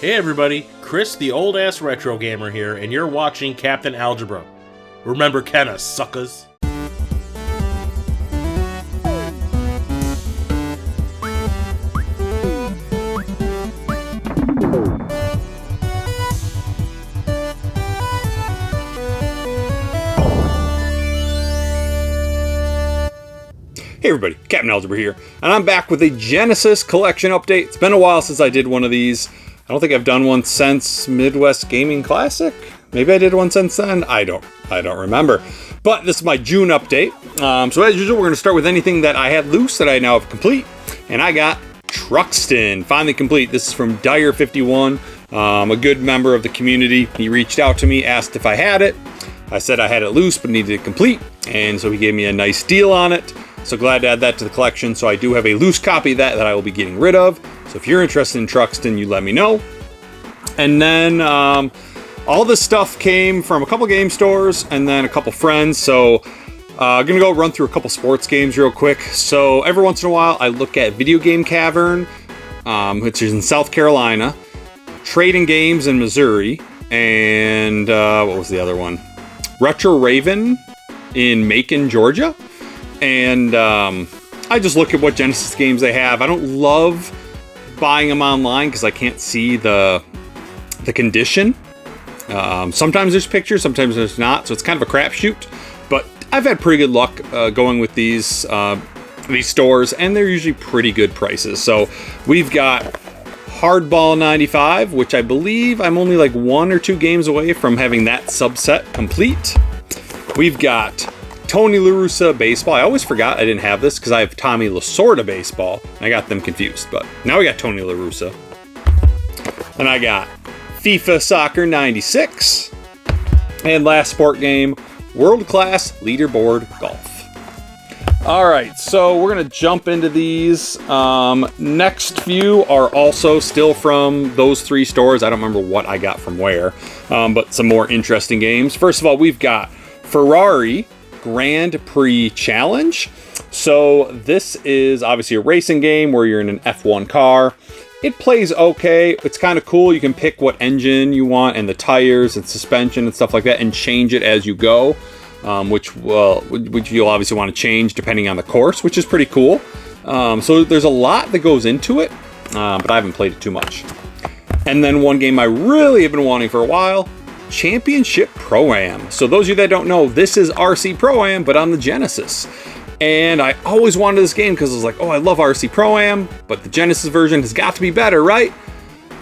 Hey everybody, Chris the old ass retro gamer here, and you're watching Captain Algebra. Remember Kenna, suckers. Hey everybody, Captain Algebra here, and I'm back with a Genesis collection update. It's been a while since I did one of these. I don't think I've done one since Midwest Gaming Classic. Maybe I did one since then. I don't remember. But this is my June update. So as usual, we're going to start with anything that I had loose that I now have complete. And I got Truxton, finally complete. This is from Dyer51, a good member of the community. He reached out to me, asked if I had it. I said I had it loose, but needed it complete. And so he gave me a nice deal on it. So glad to add that to the collection. So I do have a loose copy of that I will be getting rid of. So if you're interested in Truxton, you let me know. And then all this stuff came from a couple game stores and then a couple friends. So I'm going to go run through a couple sports games real quick. So every once in a while, I look at Video Game Cavern, which is in South Carolina, Trading Games in Missouri, and what was the other one? Retro Raven in Macon, Georgia. And I just look at what Genesis games they have. I don't love buying them online because I can't see the condition. Sometimes there's pictures, sometimes there's not, so it's kind of a crapshoot. But I've had pretty good luck going with these stores, and they're usually pretty good prices. So we've got Hardball 95, which I believe I'm only like 1 or 2 games away from having that subset complete. We've got Tony La Russa Baseball. I always forgot I didn't have this because I have Tommy Lasorda Baseball. I got them confused, but now we got Tony La Russa. And I got FIFA Soccer 96. And last sport game, World Class Leaderboard Golf. All right, so we're going to jump into these. Next few are also still from those 3 stores. I don't remember what I got from where, but some more interesting games. First of all, we've got Ferrari Grand Prix Challenge. So this is obviously a racing game where you're in an F1 car. It plays okay. It's kind of cool. You can pick what engine you want and the tires and suspension and stuff like that and change it as you go, which you'll obviously want to change depending on the course, which is pretty cool. So there's a lot that goes into it, but I haven't played it too much. And then one game I really have been wanting for a while, Championship ProAm. So those of you that don't know, this is RC ProAm, but on the Genesis. And I always wanted this game because I was like, oh, I love RC ProAm, but the Genesis version has got to be better, right?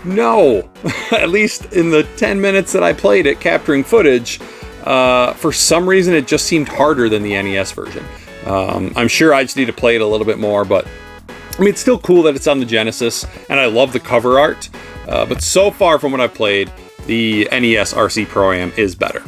No. At least in the 10 minutes that I played it, capturing footage, for some reason it just seemed harder than the NES version. I'm sure I just need to play it a little bit more, but I mean, it's still cool that it's on the Genesis, and I love the cover art. But so far from what I've played, the NES RC Pro-Am is better.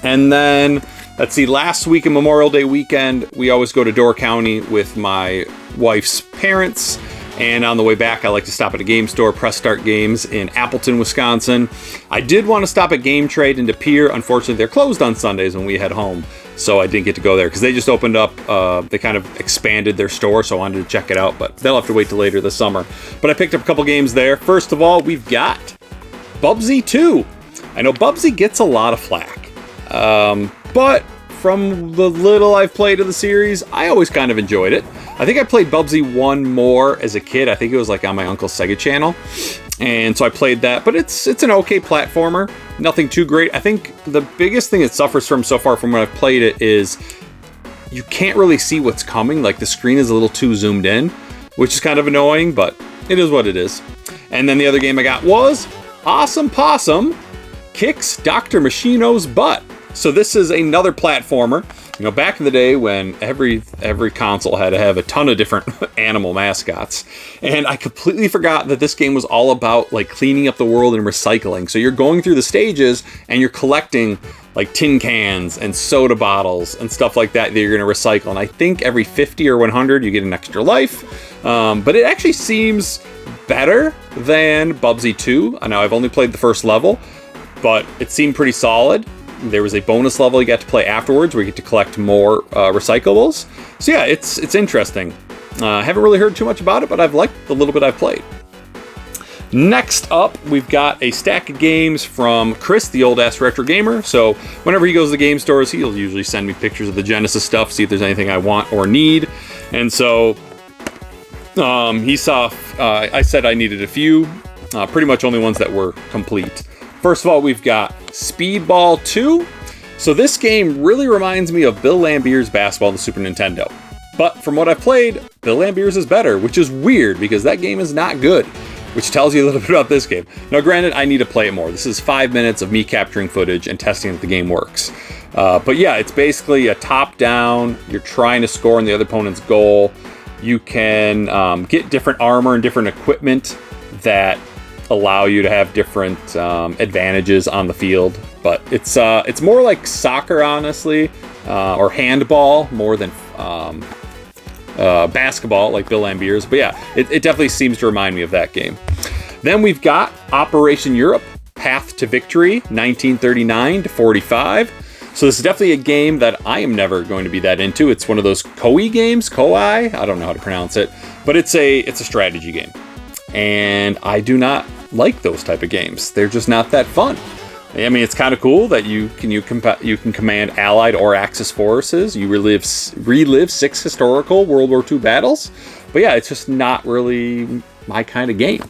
And then, let's see, last week in Memorial Day weekend, we always go to Door County with my wife's parents. And on the way back, I like to stop at a game store, Press Start Games in Appleton, Wisconsin. I did want to stop at Game Trade in De Pere. Unfortunately, they're closed on Sundays when we head home. So I didn't get to go there because they just opened up, they kind of expanded their store, so I wanted to check it out. But they'll have to wait till later this summer. But I picked up a couple games there. First of all, we've got Bubsy 2. I know Bubsy gets a lot of flack, but from the little I've played of the series, I always kind of enjoyed it. I think I played Bubsy 1 more as a kid. I think it was like on my uncle's Sega channel, and so I played that. But it's an okay platformer, nothing too great. I think the biggest thing it suffers from so far from when I've played it is you can't really see what's coming. Like the screen is a little too zoomed in, which is kind of annoying, but it is what it is. And then the other game I got was Awesome Possum Kicks Dr. Machino's Butt. So this is another platformer. You know, back in the day when every console had to have a ton of different animal mascots. And I completely forgot that this game was all about like cleaning up the world and recycling. So you're going through the stages and you're collecting like tin cans and soda bottles and stuff like that you're going to recycle. And I think every 50 or 100 you get an extra life. But it actually seems better than Bubsy 2. I know I've only played the first level, but it seemed pretty solid. There was a bonus level you got to play afterwards where you get to collect more recyclables. So yeah, it's interesting. Haven't really heard too much about it, but I've liked the little bit I've played. Next up, we've got a stack of games from Chris, the old-ass retro gamer. So whenever he goes to the game stores, he'll usually send me pictures of the Genesis stuff, see if there's anything I want or need. And so he saw, I said I needed a few, pretty much only ones that were complete. First of all, we've got Speedball 2. So this game really reminds me of Bill Lambier's Basketball on the Super Nintendo. But from what I've played, Bill Lambier's is better, which is weird because that game is not good. Which tells you a little bit about this game. Now, granted, I need to play it more. This is 5 minutes of me capturing footage and testing that the game works. But yeah, it's basically a top-down. You're trying to score on the other opponent's goal. You can get different armor and different equipment that allow you to have different advantages on the field. But it's more like soccer, honestly, or handball more than basketball like Bill Lambier's. But yeah, it definitely seems to remind me of that game. Then we've got Operation Europe, Path to Victory, 1939 to 45. So this is definitely a game that I am never going to be that into. It's one of those Koei games, Koei, I don't know how to pronounce it, but it's a strategy game. And I do not like those type of games. They're just not that fun. I mean, it's kind of cool that you can command Allied or Axis forces. You relive 6 historical World War II battles. But yeah, it's just not really my kind of game.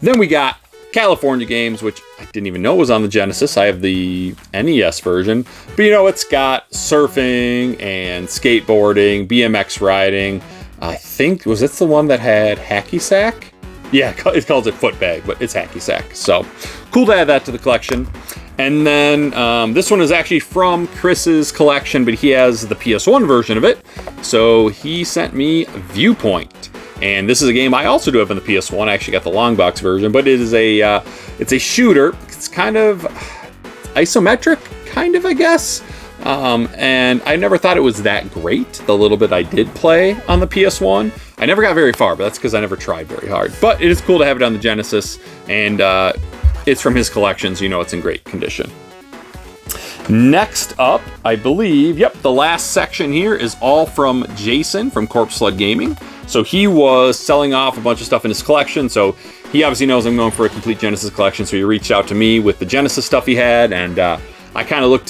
Then we got California Games, which I didn't even know was on the Genesis. I have the NES version. But you know, it's got surfing and skateboarding, BMX riding. I think, was it the one that had hacky sack? Yeah, it calls it footbag, but it's hacky sack. So cool to add that to the collection. And then this one is actually from Chris's collection, but he has the PS1 version of it. So he sent me Viewpoint. And this is a game I also do have on the PS1. I actually got the long box version, but it is it's a shooter. It's kind of isometric, kind of, I guess. And I never thought it was that great, the little bit I did play on the PS1. I never got very far, but that's because I never tried very hard. But it is cool to have it on the Genesis, and it's from his collection, so you know it's in great condition. Next up, I believe, the last section here is all from Jason from Corpse Sled Gaming. So he was selling off a bunch of stuff in his collection, so he obviously knows I'm going for a complete Genesis collection, so he reached out to me with the Genesis stuff he had, and I kind of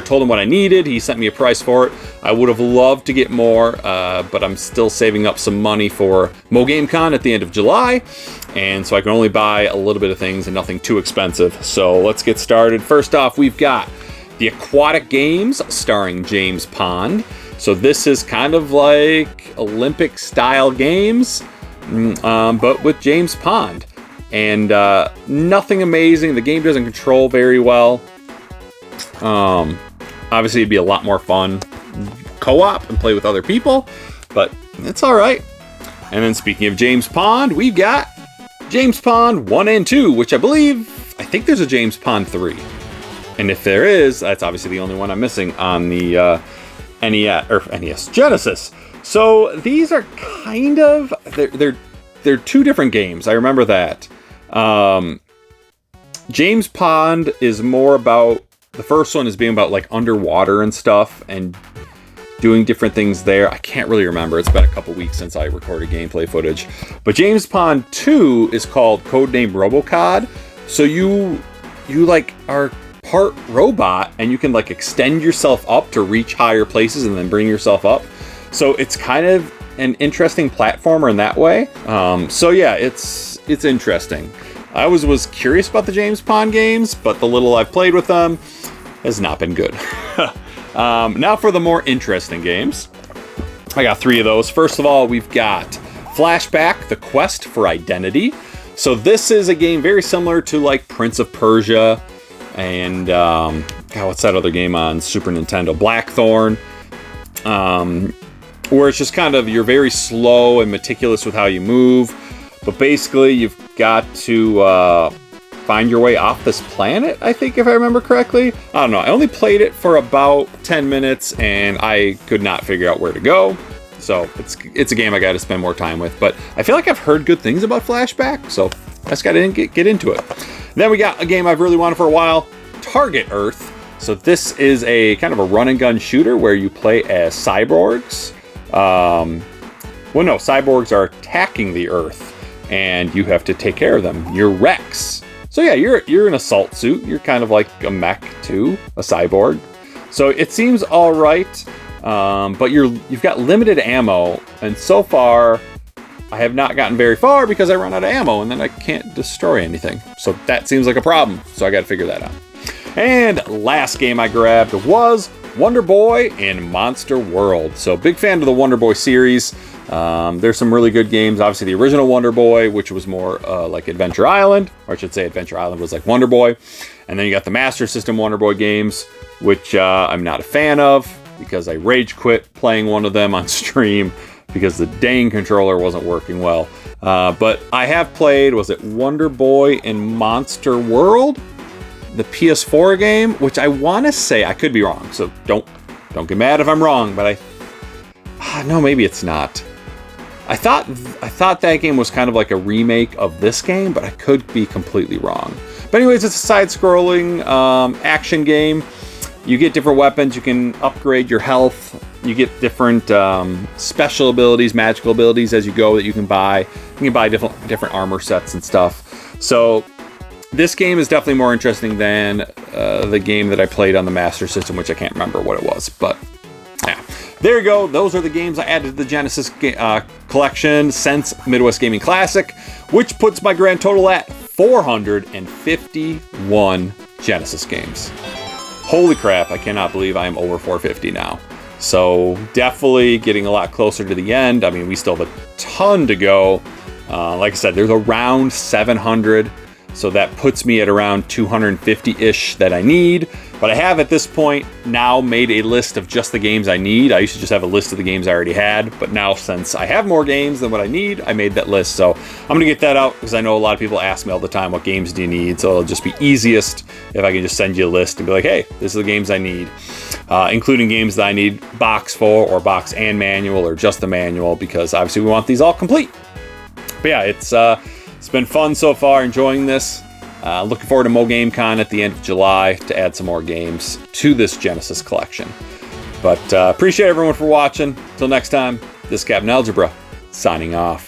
told him what I needed. He sent me a price for it. I would have loved to get more, but I'm still saving up some money for MoGameCon at the end of July, and so I can only buy a little bit of things and nothing too expensive. So let's get started. First off, we've got the Aquatic Games starring James Pond. So this is kind of like Olympic-style games, but with James Pond. And nothing amazing. The game doesn't control very well. Obviously it'd be a lot more fun co-op and play with other people, but it's all right. And then speaking of James Pond, we've got James Pond 1 and 2, which I think there's a James Pond 3. And if there is, that's obviously the only one I'm missing on the NES Genesis. So these are kind of they're two different games. I remember that. James Pond is more about, the first one is being about like underwater and stuff and doing different things there. I can't really remember. It's been a couple weeks since I recorded gameplay footage. But James Pond 2 is called Codename Robocod. So you like are part robot and you can like extend yourself up to reach higher places and then bring yourself up. So it's kind of an interesting platformer in that way. So yeah, it's interesting. I was curious about the James Pond games, but the little I've played with them has not been good. Now for the more interesting games. I got 3 of those. First of all, we've got Flashback, The Quest for Identity. So this is a game very similar to like Prince of Persia and what's that other game on Super Nintendo? Blackthorn. Where it's just kind of, you're very slow and meticulous with how you move. But basically, you've got to find your way off this planet, I think, if I remember correctly. I don't know. I only played it for about 10 minutes, and I could not figure out where to go. So it's a game I got to spend more time with. But I feel like I've heard good things about Flashback, so I just got to get into it. Then we got a game I've really wanted for a while, Target Earth. So this is a kind of a run-and-gun shooter where you play as cyborgs. Cyborgs are attacking the Earth. and you have to take care of them. You're Rex. So yeah, you're an assault suit. You're kind of like a mech too, a cyborg. So it seems all right, but you've got limited ammo, and so far I have not gotten very far because I run out of ammo, and then I can't destroy anything. So that seems like a problem. So I got to figure that out. And last game I grabbed was Wonder Boy in Monster World. So big fan of the Wonder Boy series. There's some really good games. Obviously the original Wonder Boy, which was more like Adventure Island, or I should say Adventure Island was like Wonder Boy. And then you got the Master System Wonder Boy games, which I'm not a fan of because I rage quit playing one of them on stream because the dang controller wasn't working well. But I have played, was it Wonder Boy in Monster World? The PS4 game, which I want to say, I could be wrong, so don't get mad if I'm wrong, but no, maybe it's not. I thought that game was kind of like a remake of this game, but I could be completely wrong. But anyways, it's a side-scrolling action game. You get different weapons, you can upgrade your health, you get different special abilities, magical abilities as you go that you can buy. You can buy different armor sets and stuff. So this game is definitely more interesting than the game that I played on the Master System, which I can't remember what it was. But yeah, there you go. Those are the games I added to the Genesis collection since Midwest Gaming Classic, which puts my grand total at 451 Genesis games. Holy crap, I cannot believe I am over 450 now. So definitely getting a lot closer to the end. I mean, we still have a ton to go. Like I said, there's around 700. So that puts me at around 250-ish that I need. But I have at this point now made a list of just the games I need. I used to just have a list of the games I already had. But now since I have more games than what I need, I made that list. So I'm going to get that out because I know a lot of people ask me all the time, what games do you need? So it'll just be easiest if I can just send you a list and be like, hey, this is the games I need. Including games that I need box for or box and manual or just the manual, because obviously we want these all complete. But yeah, it's been fun so far, enjoying this. Looking forward to Mo Game Con at the end of July to add some more games to this Genesis collection. But appreciate everyone for watching. Till next time, this is Captain Algebra, signing off.